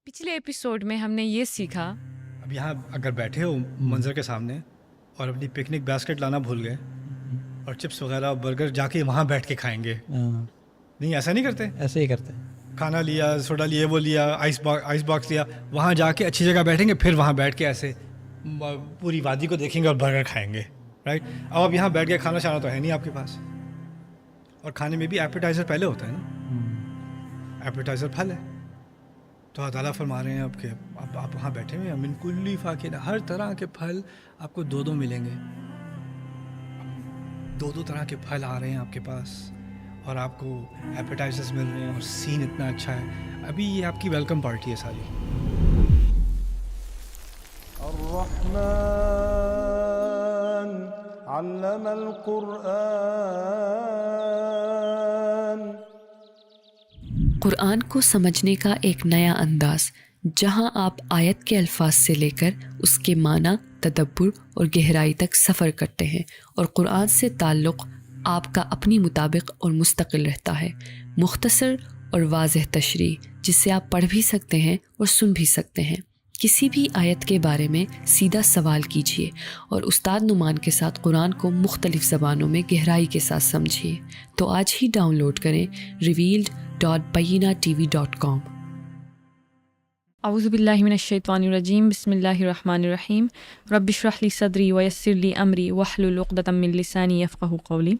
پچھلے ایپیسوڈ میں ہم نے یہ سیکھا. اب یہاں اگر بیٹھے ہو منظر کے سامنے اور اپنی پکنک باسکٹ لانا بھول گئے اور چپس وغیرہ برگر جا کے وہاں بیٹھ کے کھائیں گے. نہیں ایسا نہیں کرتے؟ ایسے ہی کرتے. کھانا لیا، سوڈا لیا، وہ لیا، آئس باکس لیا، وہاں جا کے اچھی جگہ بیٹھیں گے، پھر وہاں بیٹھ کے ایسے پوری وادی کو دیکھیں گے اور برگر کھائیں گے. رائٹ؟ اب یہاں بیٹھ کے کھانا چاہنا تو ہے نہیں آپ کے پاس. اور کھانے میں بھی ایپیٹائزر پہلے ہوتا ہے نا. ایپیٹائزر پھل ہے. تو اللہ تعالیٰ فرما رہے ہیں اب کہ اب آپ وہاں بیٹھے ہوئے ہیں، من کلی فاکہہ، ہر طرح کے پھل آپ کو دو ملیں گے. دو طرح کے پھل آ رہے ہیں آپ کے پاس اور آپ کو ایپیٹائزرز مل رہے ہیں اور سین اتنا اچھا ہے. ابھی یہ آپ کی ویلکم پارٹی ہے ساری. الرحمن علم القرآن. قرآن کو سمجھنے کا ایک نیا انداز، جہاں آپ آیت کے الفاظ سے لے کر اس کے معنی، تدبر اور گہرائی تک سفر کرتے ہیں، اور قرآن سے تعلق آپ کا اپنی مطابق اور مستقل رہتا ہے. مختصر اور واضح تشریح جسے آپ پڑھ بھی سکتے ہیں اور سن بھی سکتے ہیں. کسی بھی آیت کے بارے میں سیدھا سوال کیجیے اور استاد نعمان کے ساتھ قرآن کو مختلف زبانوں میں گہرائی کے ساتھ سمجھیے. تو آج ہی ڈاؤن لوڈ کریں revealed.bayinatv.com. اعوذ باللہ من الشیطان الرجیم. بسم اللہ الرحمن الرحیم. رب اشرح لی صدری ویسر لی امری واحلل عقدۃ من لسانی یفقہوا قولی.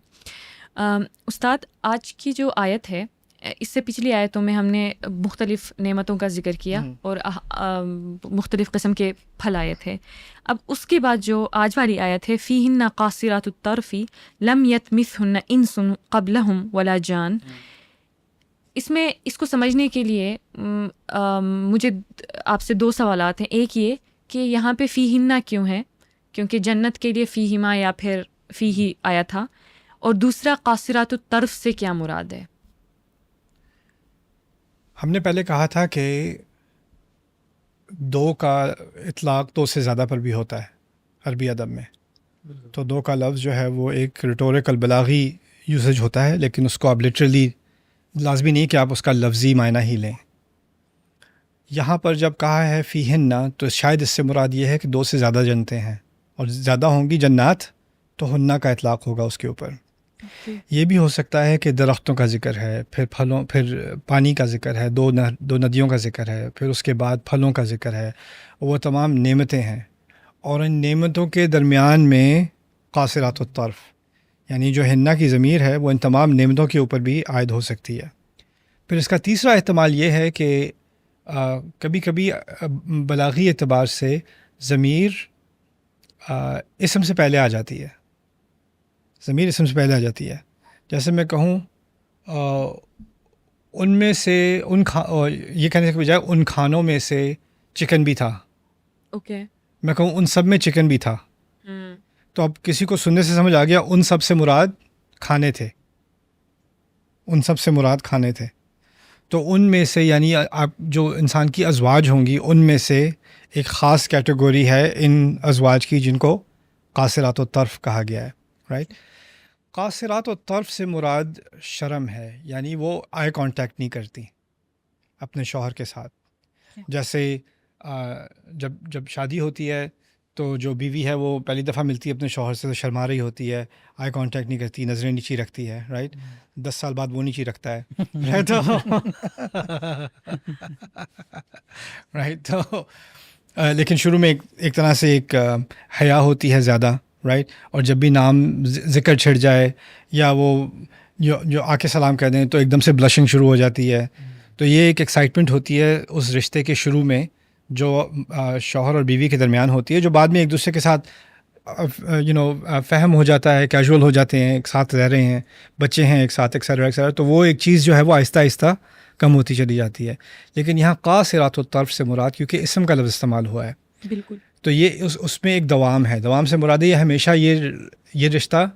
استاد، آج کی جو آیت ہے، اس سے پچھلی آیتوں میں ہم نے مختلف نعمتوں کا ذکر کیا اور مختلف قسم کے پھل آئے تھے. اب اس کے بعد جو آج والی آیت ہے، فیہن قاصرات الطرف لم یطمثہن انس قبلہم ولا جان، اس میں اس کو سمجھنے کے لیے مجھے آپ سے دو سوالات ہیں. ایک یہ کہ یہاں پہ فیہن کیوں ہے، کیونکہ جنت کے لیے فیہما یا پھر فیہی آیا تھا، اور دوسرا قاصرات الطرف سے کیا مراد ہے؟ ہم نے پہلے کہا تھا کہ دو کا اطلاق دو سے زیادہ پر بھی ہوتا ہے عربی ادب میں. تو دو کا لفظ جو ہے وہ ایک ریٹوریکل بلاغی یوزج ہوتا ہے، لیکن اس کو آپ لٹرلی لازمی نہیں کہ آپ اس کا لفظی معنی ہی لیں. یہاں پر جب کہا ہے فیہن، تو شاید اس سے مراد یہ ہے کہ دو سے زیادہ جنتیں ہیں، اور زیادہ ہوں گی جنات تو ہنہ کا اطلاق ہوگا اس کے اوپر. یہ بھی ہو سکتا ہے کہ درختوں کا ذکر ہے، پھر پھلوں، پھر پانی کا ذکر ہے، دو ندیوں کا ذکر ہے، پھر اس کے بعد پھلوں کا ذکر ہے. وہ تمام نعمتیں ہیں، اور ان نعمتوں کے درمیان میں قاصرات الطرف، یعنی جو ہنہ کی ضمیر ہے وہ ان تمام نعمتوں کے اوپر بھی عائد ہو سکتی ہے. پھر اس کا تیسرا احتمال یہ ہے کہ کبھی کبھی بلاغی اعتبار سے ضمیر اسم سے پہلے آ جاتی ہے. ضمیر اسم سے پہلے آ جاتی ہے. جیسے میں کہوں ان میں سے یہ کہنے کے بجائے ان کھانوں میں سے چکن بھی تھا. اوکے. میں کہوں ان سب میں چکن بھی تھا، تو اب کسی کو سننے سے سمجھ آ گیا ان سب سے مراد کھانے تھے. ان سب سے مراد کھانے تھے. تو ان میں سے یعنی آپ جو انسان کی ازواج ہوں گی، ان میں سے ایک خاص کیٹیگوری ہے ان ازواج کی جن کو قاصرات الطرف کہا گیا ہے. رائٹ؟ قاصرات الطرف سے مراد شرم ہے، یعنی وہ آئی کانٹیکٹ نہیں کرتی اپنے شوہر کے ساتھ. جیسے جب شادی ہوتی ہے تو جو بیوی ہے وہ پہلی دفعہ ملتی ہے اپنے شوہر سے تو شرما رہی ہوتی ہے، آئی کانٹیکٹ نہیں کرتی، نظریں نیچی رکھتی ہے. رائٹ؟ 10 سال بعد وہ نیچی رکھتا ہے. رائٹ؟ تو لیکن شروع میں ایک طرح سے ایک حیا ہوتی ہے زیادہ. رائٹ؟ اور جب بھی نام ذکر چھڑ جائے یا وہ جو آ کے سلام کہہ دیں تو ایک دم سے بلشنگ شروع ہو جاتی ہے. تو یہ ایک ایکسائٹمنٹ ہوتی ہے اس رشتے کے شروع میں جو شوہر اور بیوی کے درمیان ہوتی ہے، جو بعد میں ایک دوسرے کے ساتھ فہم ہو جاتا ہے، کیجول ہو جاتے ہیں، ایک ساتھ رہ رہے ہیں، بچے ہیں ایک ساتھ، ایکسیٹرا. تو وہ ایک چیز جو ہے وہ آہستہ آہستہ کم ہوتی چلی جاتی ہے. لیکن یہاں قاصرات الطرف سے مراد کیونکہ اسم کا لفظ استعمال ہوا ہے، بالکل، تو یہ اس میں ایک دوام ہے. دوام سے مراد یہ ہمیشہ یہ رشتہ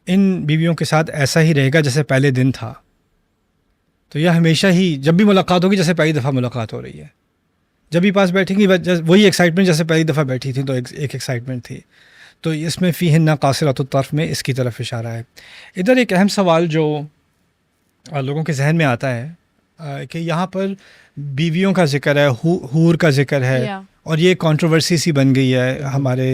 ان بیویوں کے ساتھ ایسا ہی رہے گا جیسے پہلے دن تھا. تو یہ ہمیشہ ہی جب بھی ملاقات ہوگی جیسے پہلی دفعہ ملاقات ہو رہی ہے، جب بھی پاس بیٹھیں گی وہی ایکسائٹمنٹ جیسے پہلی دفعہ بیٹھی تھی تو ایک ایکسائٹمنٹ تھی. تو اس میں فیہن قاصرات الطرف میں اس کی طرف اشارہ ہے. ادھر ایک اہم سوال جو لوگوں کے ذہن میں آتا ہے کہ یہاں پر بیویوں کا ذکر ہے، حور کا ذکر ہے، Yeah. اور یہ کنٹروورسی سی بن گئی ہے ہمارے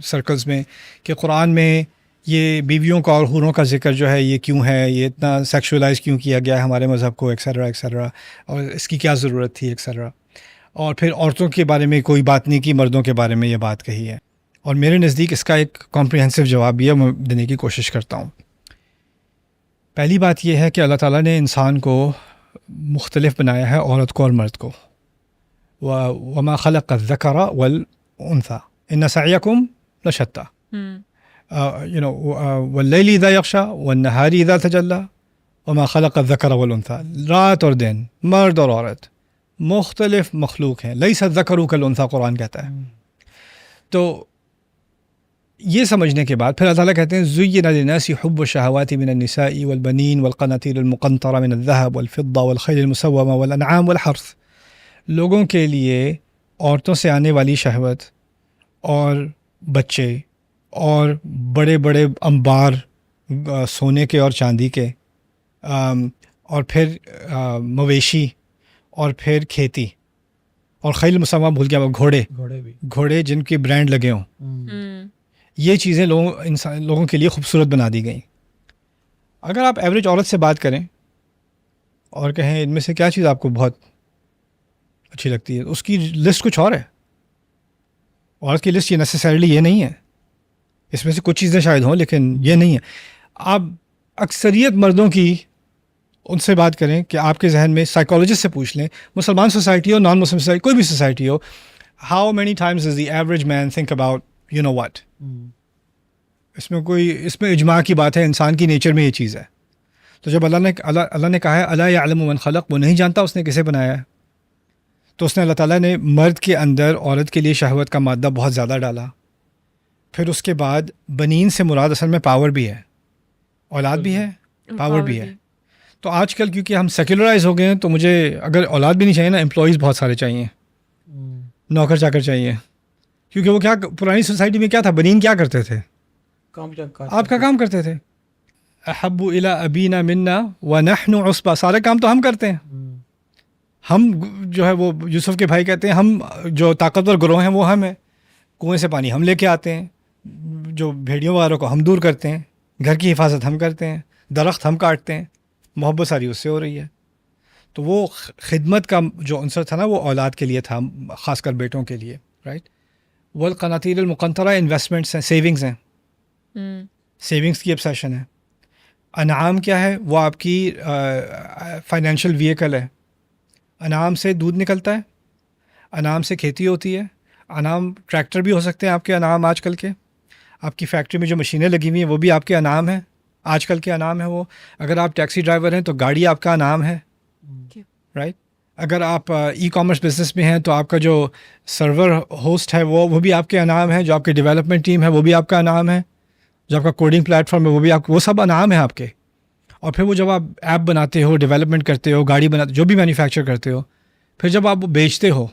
سرکلز میں کہ قرآن میں یہ بیویوں کا اور حوروں کا ذکر جو ہے یہ کیوں ہے، یہ اتنا سیکشولائز کیوں کیا گیا ہے ہمارے مذہب کو، ایکسیٹرا ایکسیٹرا، اور اس کی کیا ضرورت تھی ایکسیٹرا. اور پھر عورتوں کے بارے میں کوئی بات نہیں کی، مردوں کے بارے میں یہ بات کہی ہے. اور میرے نزدیک اس کا ایک کمپریہنسو جواب بھی ہے، میں دینے کی کوشش کرتا ہوں. پہلی بات یہ ہے کہ اللہ تعالیٰ نے انسان کو مختلف بنایا ہے، عورت کو اور مرد کو. وَمَا خَلَقَ الذَّكَرَ وَالْأُنثَى إِنَّ سَعْيَكُمْ لَشَتَّى وَاللَّيْلِ إِذَا يَغْشَى وَالنَّهَارِ إِذَا تَجَلَّى وَمَا خَلَقَ الذَّكَرَ وَالْأُنثَى. رات اور دن، مرد اور عورت مختلف مخلوق ہیں. لَيْسَ الذَّكَرُ كَالْأُنثَى قرآن کہتا ہے. تو یہ سمجھنے کے بعد پھر اللہ تعالیٰ کہتے ہیں زُيِّنَ لِلنَّاسِ حُبُّ الشَّهَوَاتِ مِنَ النِّسَاءِ وَالْبَنِينَ وَالْقَنَاطِيرِ الْمُقَنطَرَةِ مِنَ الذَّهَبِ وَالْفِضَّةِ وَالْخَيْلِ الْمُسَوَّمَةِ وَالْأَنْعَامِ وَالْحَرْثِ. لوگوں کے لیے عورتوں سے آنے والی شہوت اور بچے اور بڑے بڑے انبار سونے کے اور چاندی کے، اور پھر مویشی، اور پھر کھیتی، اور خیل مسمہ بھول گیا، گھوڑے جن کے برانڈ لگے ہوں. یہ چیزیں لوگوں کے لیے خوبصورت بنا دی گئیں. اگر آپ ایوریج عورت سے بات کریں اور کہیں ان میں سے کیا چیز آپ کو بہت اچھی لگتی ہے، اس کی لسٹ کچھ اور ہے. عورت کی لسٹ یہ نیسیسریلی یہ نہیں ہے، اس میں سے کچھ چیزیں شاید ہوں لیکن یہ نہیں ہے. آپ اکثریت مردوں کی ان سے بات کریں کہ آپ کے ذہن میں سائیکالوجسٹ سے پوچھ لیں، مسلمان سوسائٹی ہو، نان مسلم سوسائٹی، کوئی بھی سوسائٹی ہو، how many times does the average man think about you know what. اس میں اجماع کی بات ہے، انسان کی نیچر میں یہ چیز ہے. تو جب اللہ نے کہا ہے الا یعلم من خلق، وہ نہیں جانتا اس نے کسے بنایا ہے، تو اس نے اللہ تعالیٰ نے مرد کے اندر عورت کے لیے شہوت کا مادہ بہت زیادہ ڈالا. پھر اس کے بعد بنین سے مراد اصل میں پاور بھی ہے، اولاد بھی ہے، پاور بھی ہے. تو آج کل کیونکہ ہم سیکولرائز ہو گئے ہیں تو مجھے اگر اولاد بھی نہیں چاہیے نا، امپلائیز بہت سارے چاہیے، نوکر چاکر چاہیے. کیونکہ وہ کیا پرانی سوسائٹی میں کیا تھا، بنین کیا کرتے تھے، آپ کا کام کرتے تھے. احب الی ابینا منا ونحن عصبہ، سارے کام تو ہم کرتے ہیں. ہم جو ہے وہ یوسف کے بھائی کہتے ہیں ہم جو طاقتور گروہ ہیں وہ ہم ہیں. کنویں سے پانی ہم لے کے آتے ہیں، جو بھیڑیوں والوں کو ہم دور کرتے ہیں، گھر کی حفاظت ہم کرتے ہیں، درخت ہم کاٹتے ہیں، محبت ساری اس سے ہو رہی ہے. تو وہ خدمت کا جو عنصر تھا نا وہ اولاد کے لیے تھا، خاص کر بیٹوں کے لیے، رائٹ. والقناطیر المقنطرہ انویسٹمنٹس ہیں، سیونگز ہیں، سیونگز کی ایبسیشن ہے. انعام کیا ہے، وہ آپ کی فائنینشیل ویکل ہے. انعام سے دودھ نکلتا ہے، انعام سے کھیتی ہوتی ہے. انعام ٹریکٹر بھی ہو سکتے ہیں آپ کے انعام آج کل کے. آپ کی فیکٹری میں جو مشینیں لگی ہوئی ہیں وہ بھی آپ کے انعام ہیں، آج کل کے انعام ہیں وہ. اگر آپ ٹیکسی ڈرائیور ہیں تو گاڑی آپ کا انعام ہے، رائٹ. اگر آپ ای کامرس بزنس میں ہیں تو آپ کا جو سرور ہوسٹ ہے وہ بھی آپ کے انعام ہے. جو آپ کی ڈیولپمنٹ ٹیم ہے وہ بھی آپ کا انعام ہے. جو آپ کا کوڈنگ پلیٹ فارم ہے وہ بھی وہ سب انعام ہیں آپ کے. اور پھر وہ جب آپ ایپ بناتے ہو، ڈیولپمنٹ کرتے ہو، گاڑی بناتے، جو بھی مینوفیکچر کرتے ہو، پھر جب آپ وہ بیچتے ہو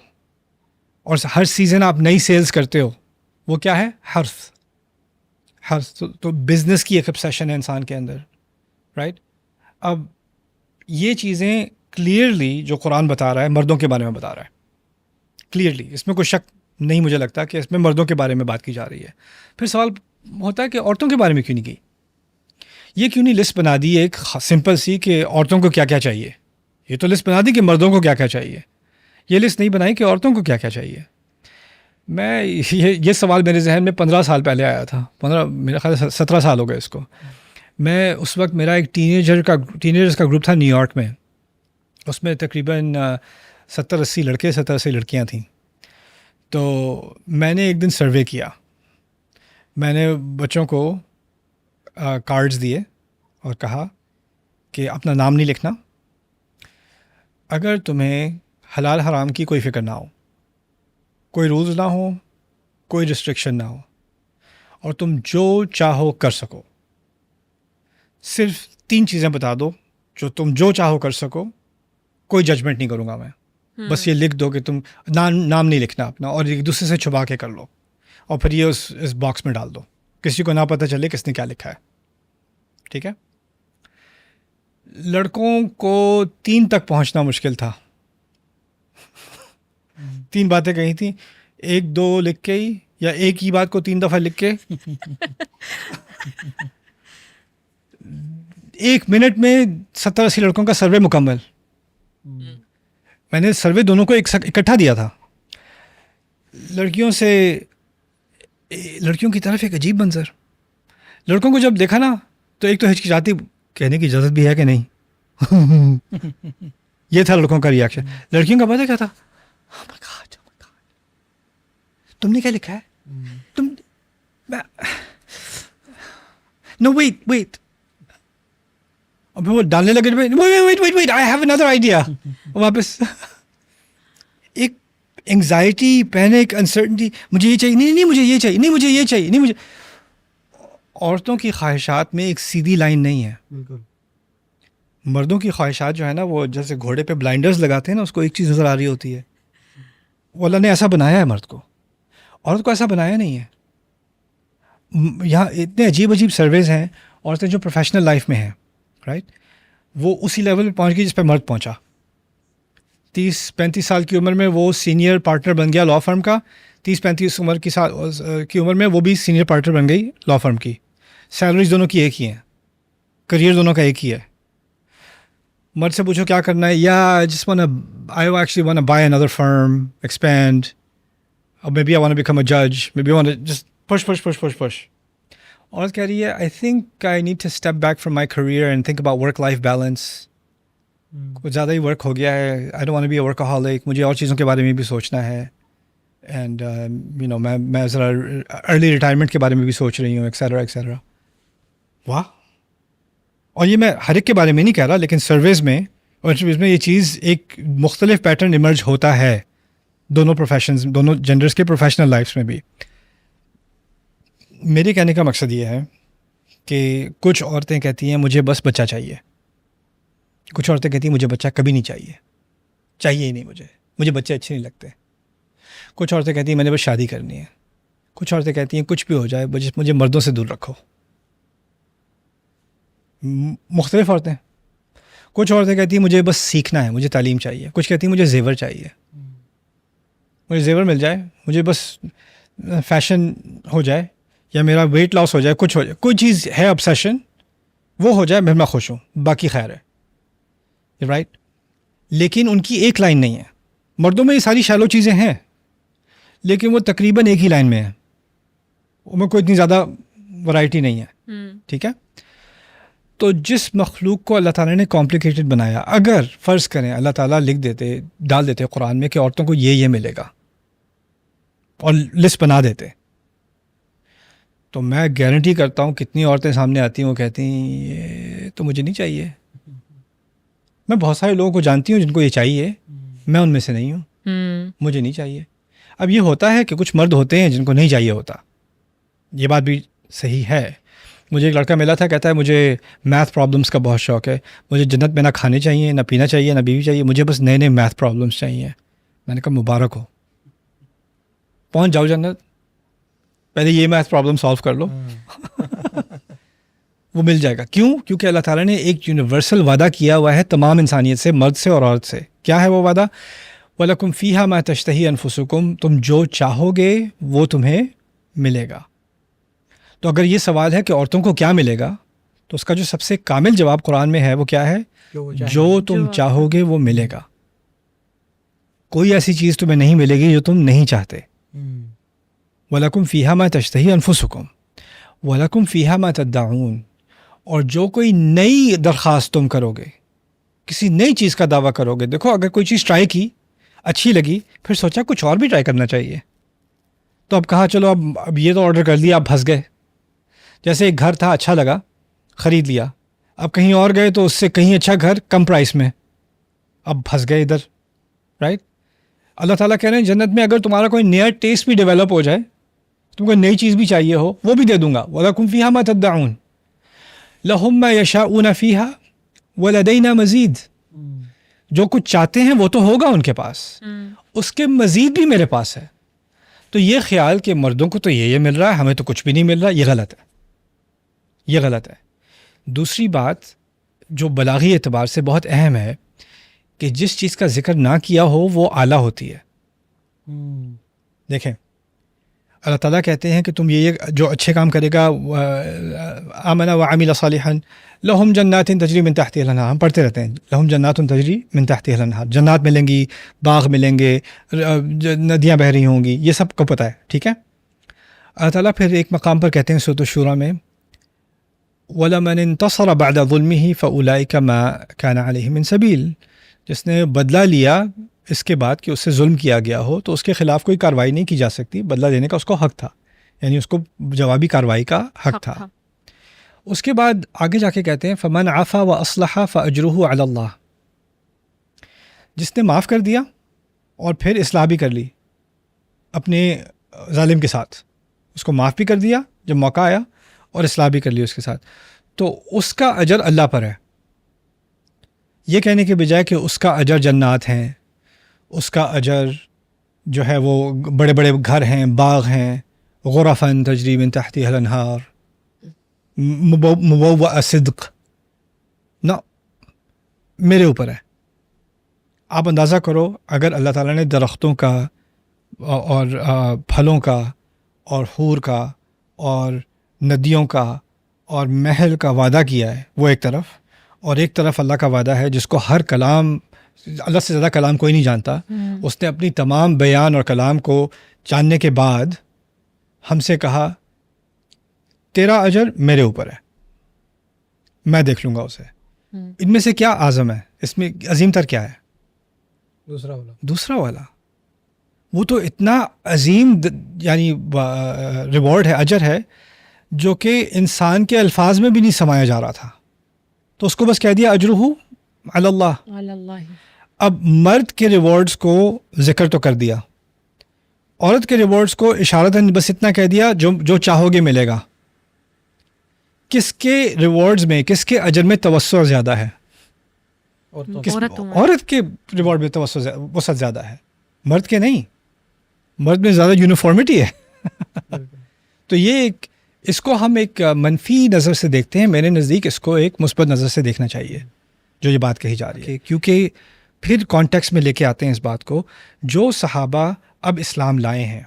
اور ہر سیزن آپ نئی سیلز کرتے ہو، وہ کیا ہے، حرث. تو بزنس کی ایک ایبسیشن ہے انسان کے اندر، رائٹ. اب یہ چیزیں کلیئرلی جو قرآن بتا رہا ہے مردوں کے بارے میں بتا رہا ہے، کلیئرلی، اس میں کوئی شک نہیں مجھے لگتا کہ اس میں مردوں کے بارے میں بات کی جا رہی ہے. پھر سوال ہوتا ہے کہ عورتوں کے بارے میں کیوں نہیں کی، یہ کیوں نہیں لسٹ بنا دی ایک سمپل سی کہ عورتوں کو کیا کیا چاہیے. یہ تو لسٹ بنا دی کہ مردوں کو کیا کیا چاہیے، یہ لسٹ نہیں بنائی کہ عورتوں کو کیا کیا چاہیے. میں یہ سوال میرے ذہن میں 15 سال پہلے آیا تھا، میرا خیال 17 سال ہو گئے اس کو. میں اس وقت میرا ایک ٹینیجرز کا گروپ تھا نیو یارک میں. اس میں تقریباً 70-80 لڑکے 70-80 لڑکیاں تھیں. تو میں نے ایک دن سروے کیا، میں نے بچوں کو کارڈز دیے اور کہا کہ اپنا نام نہیں لکھنا، اگر تمہیں حلال حرام کی کوئی فکر نہ ہو، کوئی رولز نہ ہو، کوئی ریسٹرکشن نہ ہو، اور تم جو چاہو کر سکو، صرف 3 چیزیں بتا دو جو تم جو چاہو کر سکو، کوئی ججمنٹ نہیں کروں گا میں. بس یہ لکھ دو کہ تم نام نہیں لکھنا اپنا، اور ایک دوسرے سے چھپا کے کر لو، اور پھر یہ اس باکس میں ڈال دو، کسی کو نہ پتہ چلے کس نے کیا لکھا ہے. ٹھیک ہے. لڑکوں کو 3 تک پہنچنا مشکل تھا. 3 باتیں کہی تھیں, 1 2 لکھ کے ہی, یا ایک ہی بات کو 3 دفعہ لکھ کے. 1 منٹ میں 70-80 لڑکوں کا سروے مکمل. میں نے سروے دونوں کو اکٹھا دیا تھا. لڑکیوں کی طرف ایک عجیب منظر. لڑکوں کو جب دیکھا نا تو ایک تو ہچکچاتی, کہنے کی اجازت بھی ہے کہ نہیں. یہ تھا لڑکوں کا ریاکشن. لڑکیوں کا پتہ کیا تھا؟ Oh my God, oh my God. تم نے کیا لکھا ہے؟ تم No, wait. اب وہ ڈالنے لگے, wait, I have another idea. واپس ایک انگزائٹی, پینک, انسرٹنٹی, مجھے یہ چاہیے, نہیں مجھے یہ چاہیے, نہیں مجھے یہ چاہیے, نہیں مجھے. عورتوں کی خواہشات میں ایک سیدھی لائن نہیں ہے. بالکل. مردوں کی خواہشات جو ہے نا, وہ جیسے گھوڑے پہ بلائنڈرز لگاتے ہیں نا, اس کو ایک چیز نظر آ رہی ہوتی ہے. وہ اللہ نے ایسا بنایا ہے مرد کو, عورت کو ایسا بنایا نہیں ہے. یہاں اتنے عجیب سرویز ہیں. عورتیں جو پروفیشنل لائف میں ہیں, رائٹ, وہ اسی لیول پہ پہنچ گئی جس پہ مرد پہنچا. 30-35 سال کی عمر میں وہ سینئر پارٹنر بن گیا لا فرم کا. 30-35 عمر کی عمر میں وہ بھی سینئر پارٹنر بن گئی لا فرم کی. سیلریز دونوں کی ایک ہی ہیں, کریئر دونوں کا ایک ہی ہے. مرد سے پوچھو کیا کرنا ہے, یا جس I actually want to buy another firm, expand, or maybe I want to become a judge, maybe I want to just push. عورت کہہ رہی ہے, I think I need to step back from my career and think about work-life balance. کچھ زیادہ ہی work ہو گیا ہے. I don't want to be a workaholic. مجھے اور چیزوں کے بارے میں بھی سوچنا ہے. اینڈ میں ذرا ارلی ریٹائرمنٹ کے بارے میں بھی سوچ رہی ہوں, ایکسیٹرا. واہ. اور یہ میں ہر ایک کے بارے میں نہیں کہہ رہا, لیکن سرویز میں اور انٹرویوز میں یہ چیز ایک مختلف پیٹرن ایمرج ہوتا ہے دونوں پروفیشنز, دونوں جینڈرز کے پروفیشنل لائفس میں بھی. میرے کہنے کا مقصد یہ ہے کہ کچھ عورتیں کہتی ہیں مجھے بس بچہ چاہیے, کچھ عورتیں کہتی ہیں مجھے بچہ کبھی نہیں چاہیے ہی نہیں, مجھے بچے اچھے نہیں لگتے. کچھ عورتیں کہتی ہیں میں نے بس شادی کرنی ہے. کچھ عورتیں کہتی ہیں کچھ بھی ہو جائے مجھے مردوں سے دور رکھو. مختلف عورتیں. کچھ عورتیں کہتی ہیں مجھے بس سیکھنا ہے, مجھے تعلیم چاہیے. کچھ کہتی ہیں مجھے زیور چاہیے, مجھے زیور مل جائے, مجھے بس فیشن ہو جائے, یا میرا ویٹ لاس ہو جائے, کچھ ہو جائے, کوئی چیز ہے آبسیشن, وہ ہو جائے, میں خوش ہوں, باقی خیر ہے, رائٹ. لیکن ان کی ایک لائن نہیں ہے. مردوں میں یہ ساری شیلو چیزیں ہیں, لیکن وہ تقریباً ایک ہی لائن میں ہیں. ان میں کوئی اتنی زیادہ ورائٹی نہیں ہے. ٹھیک ہے. تو جس مخلوق کو اللہ تعالیٰ نے کمپلیکیٹڈ بنایا, اگر فرض کریں اللہ تعالیٰ ڈال دیتے قرآن میں کہ عورتوں کو یہ ملے گا, اور لسٹ بنا دیتے, تو میں گارنٹی کرتا ہوں کتنی عورتیں سامنے آتی ہیں, وہ کہتی ہیں یہ تو مجھے نہیں چاہیے. میں بہت سارے لوگوں کو جانتی ہوں جن کو یہ چاہیے, میں ان میں سے نہیں ہوں, مجھے نہیں چاہیے. اب یہ ہوتا ہے کہ کچھ مرد ہوتے ہیں جن کو نہیں چاہیے ہوتا, یہ بات بھی صحیح ہے. مجھے ایک لڑکا ملا تھا, کہتا ہے مجھے میتھ پرابلمس کا بہت شوق ہے, مجھے جنت میں نہ کھانے چاہیے, نہ پینا چاہیے, نہ بیوی چاہیے, مجھے بس نئے میتھ پرابلمس چاہیے. میں نے کہا مبارک ہو, پہنچ جاؤ جنت, پہلے یہ میتھ پرابلم سالو کر لو. وہ مل جائے گا. کیوں؟ کیونکہ اللہ تعالیٰ نے ایک یونیورسل وعدہ کیا ہوا ہے تمام انسانیت سے, مرد سے اور عورت سے. کیا ہے وہ وعدہ؟ وَلَكُمْ فِيهَا مَا تَشْتَهِي أَنفُسُكُمْ, تم جو چاہو گے وہ تمہیں ملے گا. تو اگر یہ سوال ہے کہ عورتوں کو کیا ملے گا, تو اس کا جو سب سے کامل جواب قرآن میں ہے وہ کیا ہے؟ جو تم چاہو گے وہ ملے گا. کوئی ایسی چیز تمہیں نہیں ملے گی جو تم نہیں چاہتے. وَلَكُمْ فِيهَا مَا تَشْتَهِي أَنفُسُكُمْ وَلَكُمْ فِيهَا مَا تَدَّعُونَ. اور جو کوئی نئی درخواست تم کرو گے, کسی نئی چیز کا دعویٰ کرو گے. دیکھو اگر کوئی چیز ٹرائی کی, اچھی لگی, پھر سوچا کچھ اور بھی ٹرائی کرنا چاہیے, تو اب کہا چلو اب یہ تو آرڈر کر لیا, اب پھنس گئے. جیسے ایک گھر تھا, اچھا لگا, خرید لیا, اب کہیں اور گئے تو اس سے کہیں اچھا گھر کم پرائس میں, اب پھنس گئے ادھر, رائٹ. اللہ تعالیٰ کہہ رہے ہیں جنت میں اگر تمہارا کوئی نیا ٹیسٹ بھی ڈیولپ ہو جائے, تم کو نئی چیز بھی چاہیے ہو, وہ بھی دے دوں گا. وَلَكُمْ فِيهَا مَا تَدَّعُونَ لَهُمْ مَا يَشَاءُونَ فِيهَا وَلَدَيْنَا مَزِيدٌ. جو کچھ چاہتے ہیں وہ تو ہوگا ان کے پاس, اس کے مزید بھی میرے پاس ہے. تو یہ خیال کہ مردوں کو تو یہ مل رہا ہے, ہمیں تو کچھ بھی نہیں مل رہا, یہ غلط ہے, یہ غلط ہے. دوسری بات, جو بلاغی اعتبار سے بہت اہم ہے کہ جس چیز کا ذکر نہ کیا ہو وہ اعلیٰ ہوتی ہے. دیکھیں اللہ تعالیٰ کہتے ہیں کہ تم یہ جو اچھے کام کرے گا آمن وعمل صالحا لہم جنات تجری من تحتها الانہار, ہم پڑھتے رہتے ہیں لہم جنات تجری من تحتها الانہار, جنات ملیں گی, باغ ملیں گے, ندیاں بہہ رہی ہوں گی, یہ سب کو پتہ ہے. ٹھیک ہے. اللہ تعالیٰ پھر ایک مقام پر کہتے ہیں سورۃ الشورى میں وَلَمَنِ انتصر بعد ظلمه فأولئك ما كان عليه من سبيل, جس نے بدلہ لیا اس کے بعد کہ اس سے ظلم کیا گیا ہو تو اس کے خلاف کوئی کارروائی نہیں کی جا سکتی. بدلہ لینے کا اس کو حق تھا, یعنی اس کو جوابی کارروائی کا حق تھا. اس کے بعد آگے جا کے کہتے ہیں فمن عفا واصلح فاجرہ علی اللہ, جس نے معاف کر دیا اور پھر اصلاح بھی کر لی اپنے ظالم کے ساتھ, اس کو معاف بھی کر دیا جب موقع آیا اور اصلاح بھی کر لی اس کے ساتھ, تو اس کا اجر اللہ پر ہے. یہ کہنے کے بجائے کہ اس کا اجر جنات ہیں, اس کا اجر جو ہے وہ بڑے بڑے گھر ہیں, باغ ہیں, غرفاً تجری من تحتها الانہار, مبوء صدق, نہ میرے اوپر ہے. آپ اندازہ کرو اگر اللہ تعالیٰ نے درختوں کا اور پھلوں کا اور حور کا اور ندیوں کا اور محل کا وعدہ کیا ہے وہ ایک طرف, اور ایک طرف اللہ کا وعدہ ہے جس کو ہر کلام, اللہ سے زیادہ کلام کوئی نہیں جانتا, اس نے اپنی تمام بیان اور کلام کو جاننے کے بعد ہم سے کہا تیرا اجر میرے اوپر ہے, میں دیکھ لوں گا اسے. ان میں سے کیا اعظم ہے, اس میں عظیم تر کیا ہے؟ دوسرا والا. وہ تو اتنا عظیم یعنی ریوارڈ ہے, اجر ہے, جو کہ انسان کے الفاظ میں بھی نہیں سمایا جا رہا تھا, تو اس کو بس کہہ دیا اجرہ علی اللہ. اب مرد کے ریوارڈز کو ذکر تو کر دیا, عورت کے ریوارڈز کو اشارتاً بس اتنا کہہ دیا جو چاہو گے ملے گا. کس کے ریوارڈز میں, کس کے اجر میں توسع زیادہ ہے؟ عورت کے ریوارڈ میں وسعت زیادہ ہے, مرد کے نہیں. مرد میں زیادہ یونیفارمٹی ہے. تو یہ اس کو ہم ایک منفی نظر سے دیکھتے ہیں. میرے نزدیک اس کو ایک مثبت نظر سے دیکھنا چاہیے جو یہ بات کہی جا رہی ہے, کیونکہ پھر کانٹیکس میں لے کے آتے ہیں اس بات کو. جو صحابہ اب اسلام لائے ہیں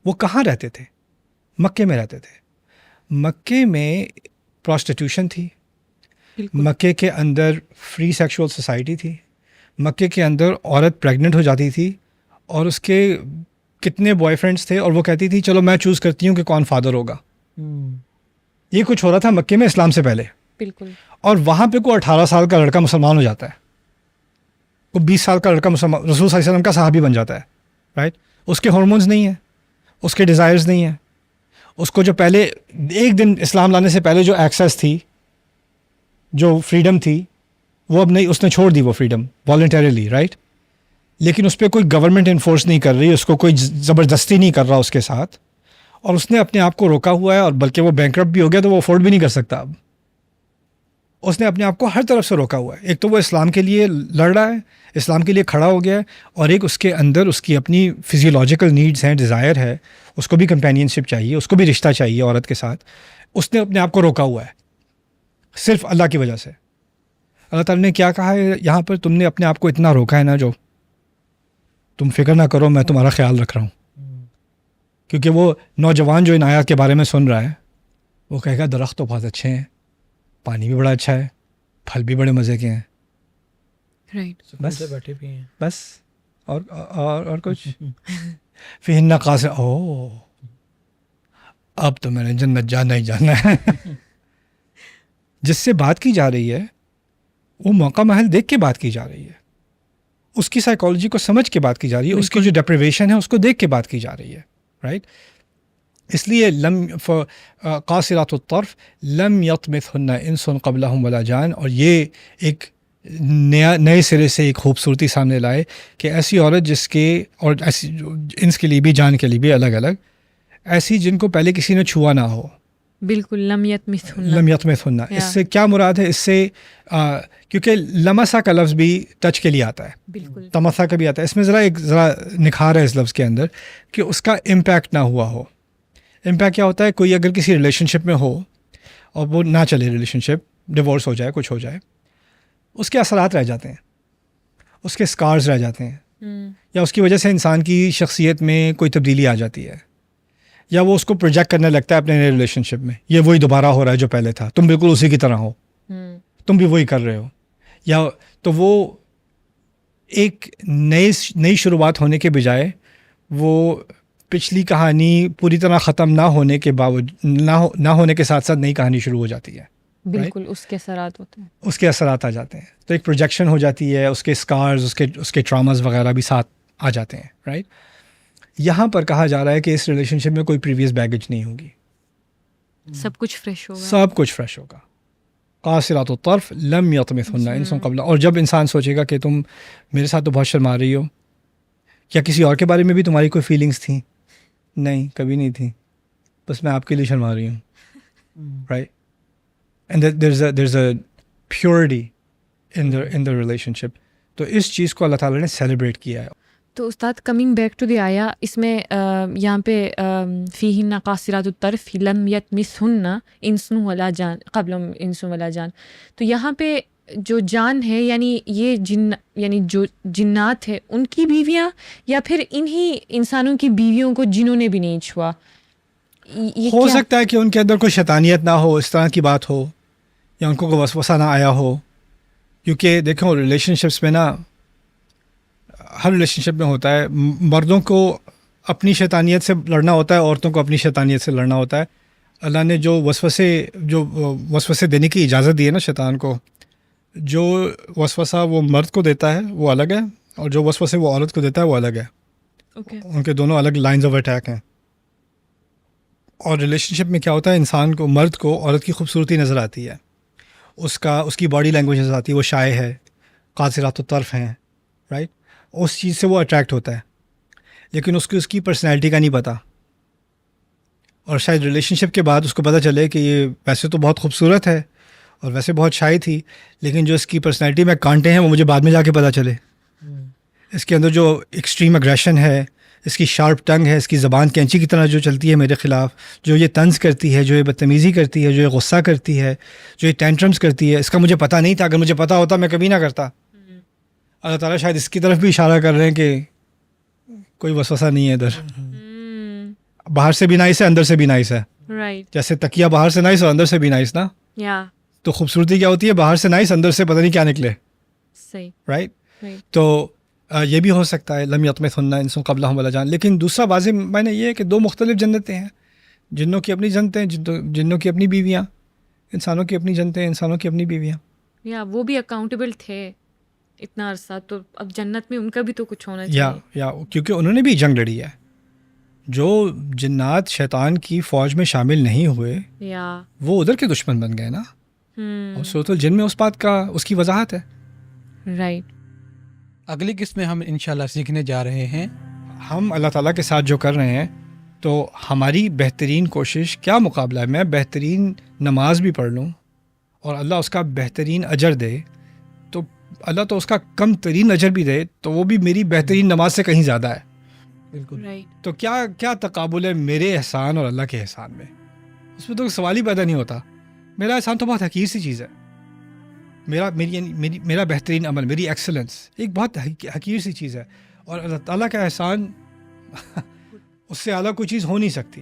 وہ کہاں رہتے تھے؟ مکے میں رہتے تھے. مکے میں پراسٹیٹیوشن تھی, مکے کے اندر فری سیکشول سوسائٹی تھی, مکے کے اندر عورت پریگننٹ ہو جاتی تھی اور اس کے کتنے بوائے فرینڈس تھے اور وہ کہتی تھی چلو میں چوز کرتی ہوں کہ کون فادر ہوگا. یہ کچھ ہو رہا تھا مکے میں اسلام سے پہلے. بالکل. اور وہاں پہ کوئی 18 سال کا لڑکا مسلمان ہو جاتا ہے, کوئی 20 سال کا لڑکا مسلمان رسول صلی اللہ علیہ وسلم کا صحابی بن جاتا ہے, رائٹ. اس کے ہارمونز نہیں ہیں, اس کے ڈیزائرز نہیں ہیں, اس کو جو پہلے ایک دن اسلام لانے سے پہلے جو ایکسیس تھی, جو فریڈم تھی, وہ اب نہیں, اس نے چھوڑ دی وہ فریڈم والنٹریلی, رائٹ. لیکن اس پہ کوئی گورنمنٹ انفورس نہیں کر رہی, اس کو کوئی زبردستی نہیں کر رہا اس کے ساتھ, اور اس نے اپنے آپ کو روکا ہوا ہے, اور بلکہ وہ بینکرپٹ بھی ہو گیا تو وہ افورڈ بھی نہیں کر سکتا. اب اس نے اپنے آپ کو ہر طرف سے روکا ہوا ہے. ایک تو وہ اسلام کے لیے لڑ رہا ہے, اسلام کے لیے کھڑا ہو گیا ہے, اور ایک اس کے اندر اس کی اپنی فزیولوجیکل نیڈز ہیں, ڈیزائر ہے, اس کو بھی کمپینین شپ چاہیے, اس کو بھی رشتہ چاہیے عورت کے ساتھ. اس نے اپنے آپ کو روکا ہوا ہے صرف اللہ کی وجہ سے. اللہ تعالیٰ نے کیا کہا ہے یہاں پر, تم نے اپنے آپ کو اتنا روکا ہے نا, جو تم فکر نہ کرو میں تمہارا خیال رکھ رہا ہوں. کیونکہ وہ نوجوان جو ان آیات کے بارے میں سن رہا ہے وہ کہے گا درخت تو بہت اچھے ہیں, پانی بھی بڑا اچھا ہے, پھل بھی بڑے مزے کے ہیں, بس بیٹھے بھی ہیں, بس اور کچھ فِيهِنَّ قَاصِرَاتٌ, او اب تو میں نے جنت جانا ہی جانا ہے. جس سے بات کی جا رہی ہے وہ موقع محل دیکھ کے بات کی جا رہی ہے, اس کی سائیکالوجی کو سمجھ کے بات کی جا رہی ہے, اس کی جو ڈیپریویشن ہے اس کو دیکھ کے بات کی جا رہی ہے, رائٹ. اس لیے قاصرات الطرف لم یطمثہن انس قبلہم ولا جان, اور یہ ایک نئے سرے سے ایک خوبصورتی سامنے لائے کہ ایسی عورت جس کے, اور ایسی انس کے لیے بھی جان کے لیے بھی الگ الگ, ایسی جن کو پہلے کسی نے چھوا نہ ہو. بالکل. لم یطمثہن. اس سے کیا مراد ہے؟ اس سے کیونکہ لمسا کا لفظ بھی ٹچ کے لیے آتا ہے, بالکل تمسا کا بھی آتا ہے. اس میں ذرا نکھار ہے اس لفظ کے اندر کہ اس کا امپیکٹ نہ ہوا ہو. امپیکٹ کیا ہوتا ہے؟ کوئی اگر کسی ریلیشن شپ میں ہو اور وہ نہ چلے, ریلیشن شپ ڈیورس ہو جائے, کچھ ہو جائے, اس کے اثرات رہ جاتے ہیں, اس کے سکارز رہ جاتے ہیں, یا اس کی وجہ سے انسان کی شخصیت میں کوئی تبدیلی آ جاتی ہے, یا وہ اس کو پروجیکٹ کرنے لگتا ہے اپنے نئے ریلیشن شپ میں, یہ وہی دوبارہ ہو رہا ہے جو پہلے تھا, تم بالکل اسی کی طرح ہو, تم بھی وہی کر رہے ہو. یا تو وہ ایک نئی شروعات ہونے کے بجائے وہ پچھلی کہانی پوری طرح ختم نہ ہونے کے باوجود نہ ہونے کے ساتھ ساتھ نئی کہانی شروع ہو جاتی ہے. بالکل اس کے اثرات ہوتے ہیں, اس کے اثرات آ جاتے ہیں, تو ایک پروجیکشن ہو جاتی ہے, اس کے اسکارز, اس کے ٹراماز وغیرہ بھی ساتھ آ جاتے ہیں, رائٹ. یہاں پر کہا جا رہا ہے کہ اس ریلیشن شپ میں کوئی پریویس بیگیج نہیں ہوگی, سب کچھ فریش ہوگا, سب کچھ فریش ہوگا. قاصرات الطرف لم یطمثہن انس قبل. اور جب انسان سوچے گا کہ تم میرے ساتھ تو بہت شرما رہی ہو, کیا کسی اور کے بارے میں بھی تمہاری کوئی فیلنگس تھیں؟ نہیں, کبھی نہیں تھیں, بس میں آپ کے لیے شرما رہی ہوں, right. And there's a purity in the relationship. تو اس چیز کو اللہ تعالیٰ نے سیلیبریٹ کیا ہے. تو استاد کمنگ بیک ٹو دی آیا, اس میں یہاں پہ فیہن قاصرات الطرف لم یطمثہن انس ولا جان قبل انس ولا جان, تو یہاں پہ جو جان ہے یعنی یہ یعنی جو جنات ہے ان کی بیویاں, یا پھر انہی انسانوں کی بیویوں کو جنہوں نے بھی نہیں چھوا؟ ہو سکتا ہے کہ ان کے اندر کوئی شیطانیت نہ ہو, اس طرح کی بات ہو, یا ان کو کوئی وسوسہ نہ آیا ہو. کیونکہ دیکھو ریلیشن شپس میں نا, ہر ریلیشن شپ میں ہوتا ہے, مردوں کو اپنی شیطانیت سے لڑنا ہوتا ہے, عورتوں کو اپنی شیطانیت سے لڑنا ہوتا ہے. اللہ نے جو وسوسے دینے کی اجازت دی ہے نا شیطان کو, جو وسوسہ وہ مرد کو دیتا ہے وہ الگ ہے, اور جو وسوسے وہ عورت کو دیتا ہے وہ الگ ہے. ان کے دونوں الگ لائنز آف اٹیک ہیں. اور ریلیشن شپ میں کیا ہوتا ہے, انسان کو, مرد کو عورت کی خوبصورتی نظر آتی ہے, اس کی باڈی لینگویج نظر آتی ہے, وہ شائع ہے, قاصرات الطرف ہیں, رائٹ. اس چیز سے وہ اٹریکٹ ہوتا ہے, لیکن اس کی پرسنالٹی کا نہیں پتہ. اور شاید ریلیشن شپ کے بعد اس کو پتہ چلے کہ یہ ویسے تو بہت خوبصورت ہے اور ویسے بہت شائع تھی, لیکن جو اس کی پرسنالٹی میں کانٹے ہیں وہ مجھے بعد میں جا کے پتہ چلے. اس کے اندر جو ایکسٹریم اگریشن ہے, اس کی شارپ ٹنگ ہے, اس کی زبان کینچی کی طرح جو چلتی ہے میرے خلاف, جو یہ طنز کرتی ہے, جو یہ بدتمیزی کرتی ہے, جو یہ غصہ کرتی ہے, جو یہ ٹینٹرمز کرتی ہے, اس کا مجھے پتہ نہیں تھا. اگر مجھے پتہ ہوتا میں کبھی نہ کرتا. اللہ تعالیٰ شاید اس کی طرف بھی اشارہ کر رہے ہیں کہ کوئی وسوسہ نہیں ہے ادھر, باہر سے بھی نائس ہے, اندر سے بھی نائس ہے. جیسے تکیہ باہر سے نائس اور اندر سے بھی نائس نا, تو خوبصورتی کیا ہوتی ہے, باہر سے نائس, اندر سے پتہ نہیں کیا نکلے, رائٹ. تو یہ بھی ہو سکتا ہے لم یطمثہن انس قبلہم ولا جان. لیکن دوسرا واضح معنی یہ ہے کہ دو مختلف جنتیں ہیں, جنوں کی اپنی جنتیں, جنوں کی اپنی بیویاں, انسانوں کی اپنی جنتیں, انسانوں کی اپنی بیویاں. یا وہ بھی اکاؤنٹیبل تھے اتنا عرصہ, تو اب جنت میں ان کا بھی تو کچھ ہونا چاہیے. یا کیونکہ انہوں نے بھی جنگ لڑی ہے. جو جنات شیطان کی فوج میں شامل نہیں ہوئے وہ ادھر کے دشمن بن گئے نا, اور سورۃ الجن میں اس بات کا, اس کی وضاحت ہے. رائٹ. اگلی قسط میں ہم انشاءاللہ سیکھنے جا رہے ہیں, ہم اللہ تعالیٰ کے ساتھ جو کر رہے ہیں, تو ہماری بہترین کوشش کیا مقابلہ ہے. میں بہترین نماز بھی پڑھ لوں اور اللہ اس کا بہترین اجر دے, تو اللہ تو اس کا کم ترین اجر بھی دے, تو وہ بھی میری بہترین نماز سے کہیں زیادہ ہے. بالکل. تو کیا تقابل ہے میرے احسان اور اللہ کے احسان میں؟ اس میں تو سوال ہی پیدا نہیں ہوتا. میرا احسان تو بہت حقیر سی چیز ہے. میرا بہترین عمل, میری ایکسلنس ایک بہت حقیر سی چیز ہے, اور اللہ تعالیٰ کا احسان اس سے اعلیٰ کوئی چیز ہو نہیں سکتی.